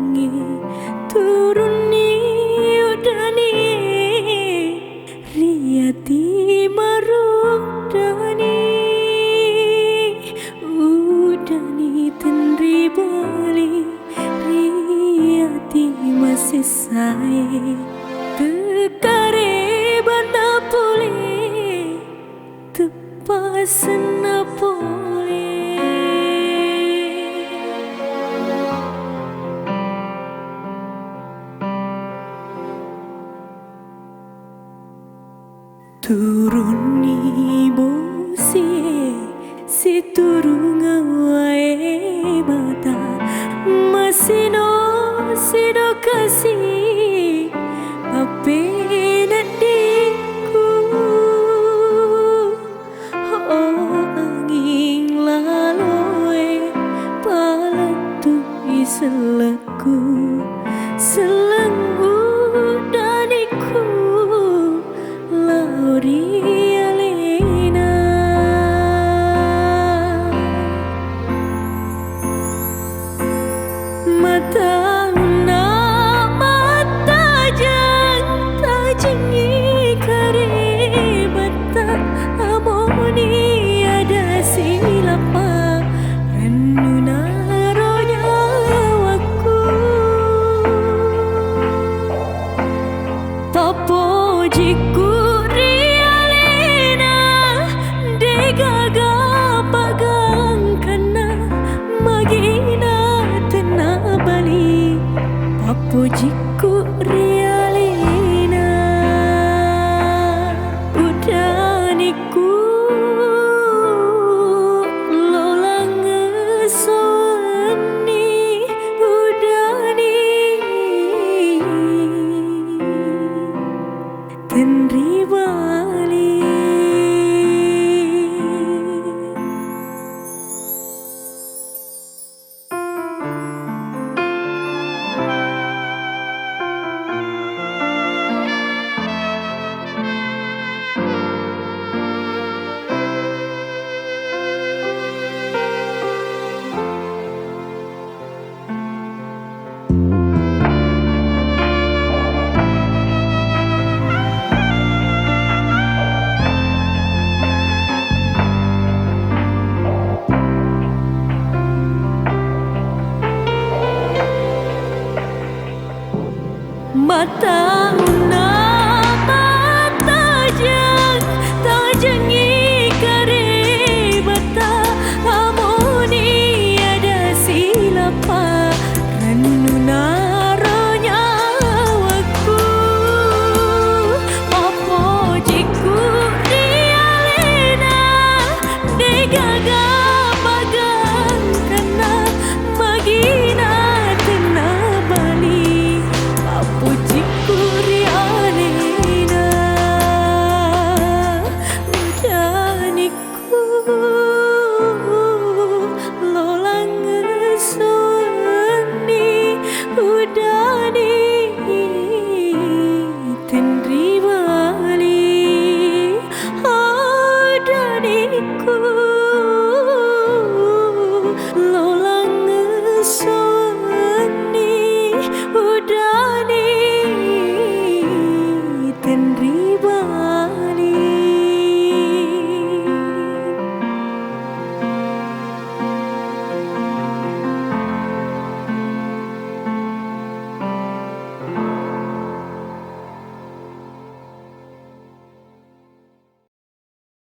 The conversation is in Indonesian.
angi turuni udani riati marudani udani tenri bali riati masih say tekare bana pulih tepasan pole turuni bosie si turung wae mata masino sido kasih apena diku angin laloe palatu iselaku selengu daniku lauri alena mata pujiku realina udaniku lolang ngesoni udani tenri bali mata tajangi kare bata amoni ada silapa ranu naronya waku opo jiku rialena degaga bagang kana magina tena bali pujiku rialena udaniku lolang ngesoni udani tenri bali udaniku lolang ngesoni udani tenri